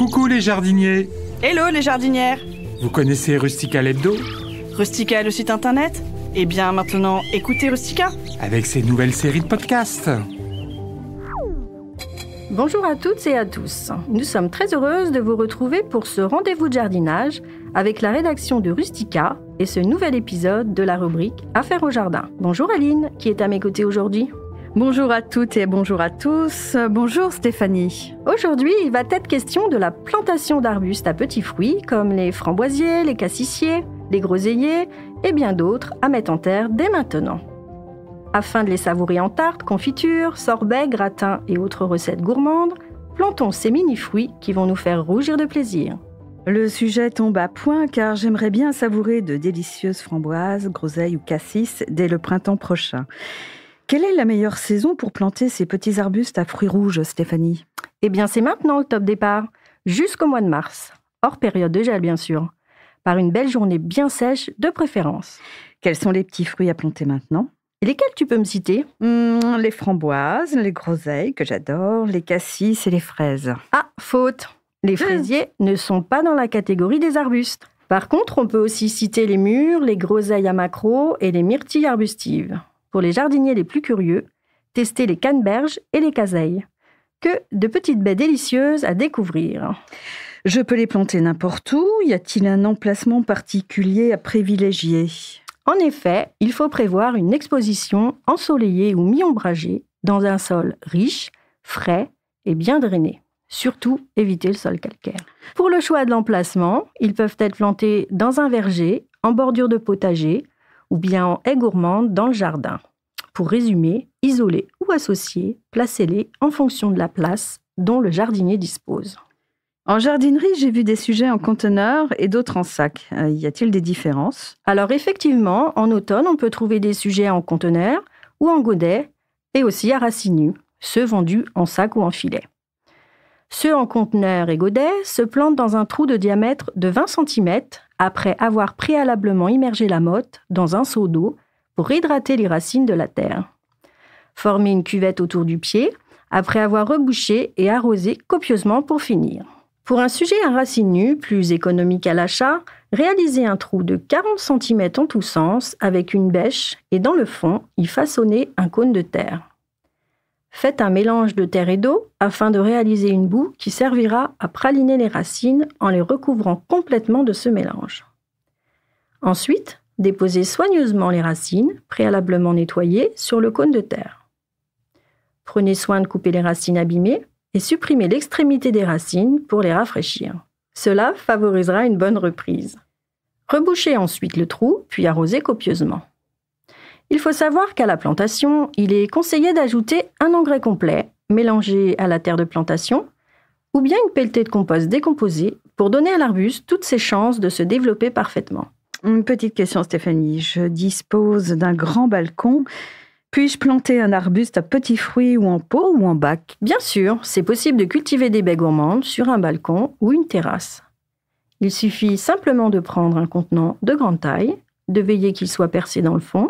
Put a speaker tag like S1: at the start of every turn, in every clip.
S1: Coucou les jardiniers.
S2: Hello les jardinières.
S1: Vous connaissez Rustica l'hebdo?
S2: Rustica le site internet? Eh bien maintenant, écoutez Rustica.
S1: Avec ses nouvelles séries de podcasts.
S3: Bonjour à toutes et à tous. Nous sommes très heureuses de vous retrouver pour ce rendez-vous de jardinage avec la rédaction de Rustica et ce nouvel épisode de la rubrique Affaires au jardin. Bonjour Aline, qui est à mes côtés aujourd'hui.
S4: Bonjour à toutes et bonjour à tous. Bonjour Stéphanie.
S3: Aujourd'hui, il va être question de la plantation d'arbustes à petits fruits comme les framboisiers, les cassissiers, les groseilliers et bien d'autres à mettre en terre dès maintenant. Afin de les savourer en tarte, confiture, sorbet, gratin et autres recettes gourmandes, plantons ces mini-fruits qui vont nous faire rougir de plaisir.
S4: Le sujet tombe à point car j'aimerais bien savourer de délicieuses framboises, groseilles ou cassis dès le printemps prochain. Quelle est la meilleure saison pour planter ces petits arbustes à fruits rouges, Stéphanie?
S3: Eh bien, c'est maintenant le top départ, jusqu'au mois de mars, hors période de gel bien sûr, par une belle journée bien sèche de préférence.
S4: Quels sont les petits fruits à planter maintenant?
S3: Et lesquels tu peux me citer?
S4: Les framboises, les groseilles que j'adore, les cassis et les fraises.
S3: Ah, faute! Les fraisiers ne sont pas dans la catégorie des arbustes. Par contre, on peut aussi citer les mûres, les groseilles à maquereaux et les myrtilles arbustives. Pour les jardiniers les plus curieux, testez les canneberges et les caseilles. Que de petites baies délicieuses à découvrir.
S4: Je peux les planter n'importe où? Y a-t-il un emplacement particulier à privilégier?
S3: En effet, il faut prévoir une exposition ensoleillée ou mi-ombragée dans un sol riche, frais et bien drainé. Surtout, évitez le sol calcaire. Pour le choix de l'emplacement, ils peuvent être plantés dans un verger, en bordure de potager ou bien en haies gourmandes dans le jardin. Pour résumer, isolés ou associés, placez-les en fonction de la place dont le jardinier dispose.
S4: En jardinerie, j'ai vu des sujets en conteneur et d'autres en sac. Y a-t-il des différences?
S3: Alors effectivement, en automne, on peut trouver des sujets en conteneur ou en godet et aussi à racines nues, ceux vendus en sac ou en filet. Ceux en conteneur et godet se plantent dans un trou de diamètre de 20 cm après avoir préalablement immergé la motte dans un seau d'eau pour hydrater les racines de la terre. Formez une cuvette autour du pied après avoir rebouché et arrosé copieusement pour finir. Pour un sujet à racines nues, plus économique à l'achat, réalisez un trou de 40 cm en tous sens avec une bêche et dans le fond, y façonnez un cône de terre. Faites un mélange de terre et d'eau afin de réaliser une boue qui servira à praliner les racines en les recouvrant complètement de ce mélange. Ensuite, déposez soigneusement les racines, préalablement nettoyées, sur le cône de terre. Prenez soin de couper les racines abîmées et supprimez l'extrémité des racines pour les rafraîchir. Cela favorisera une bonne reprise. Rebouchez ensuite le trou, puis arrosez copieusement. Il faut savoir qu'à la plantation, il est conseillé d'ajouter un engrais complet, mélangé à la terre de plantation, ou bien une pelletée de compost décomposée pour donner à l'arbuste toutes ses chances de se développer parfaitement.
S4: Une petite question Stéphanie, je dispose d'un grand balcon. Puis-je planter un arbuste à petits fruits ou en pot ou en bac?
S3: Bien sûr, c'est possible de cultiver des baies gourmandes sur un balcon ou une terrasse. Il suffit simplement de prendre un contenant de grande taille, de veiller qu'il soit percé dans le fond,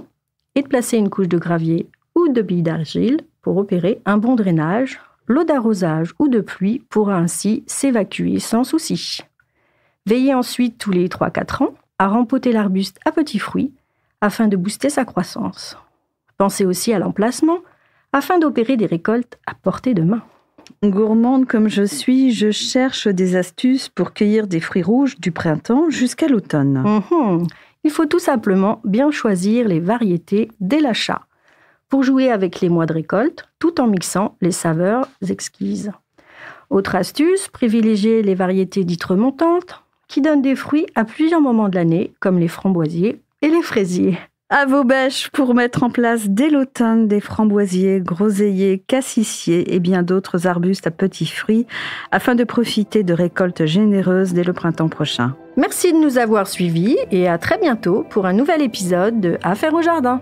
S3: et de placer une couche de gravier ou de billes d'argile pour opérer un bon drainage. L'eau d'arrosage ou de pluie pourra ainsi s'évacuer sans souci. Veillez ensuite tous les 3-4 ans à rempoter l'arbuste à petits fruits afin de booster sa croissance. Pensez aussi à l'emplacement afin d'opérer des récoltes à portée de main.
S4: Gourmande comme je suis, je cherche des astuces pour cueillir des fruits rouges du printemps jusqu'à l'automne.
S3: Il faut tout simplement bien choisir les variétés dès l'achat pour jouer avec les mois de récolte tout en mixant les saveurs exquises. Autre astuce, privilégiez les variétés dites remontantes qui donnent des fruits à plusieurs moments de l'année comme les framboisiers et les fraisiers.
S4: À vos bêches pour mettre en place dès l'automne des framboisiers, groseilliers, cassissiers et bien d'autres arbustes à petits fruits afin de profiter de récoltes généreuses dès le printemps prochain.
S3: Merci de nous avoir suivis et à très bientôt pour un nouvel épisode de Affaires au jardin.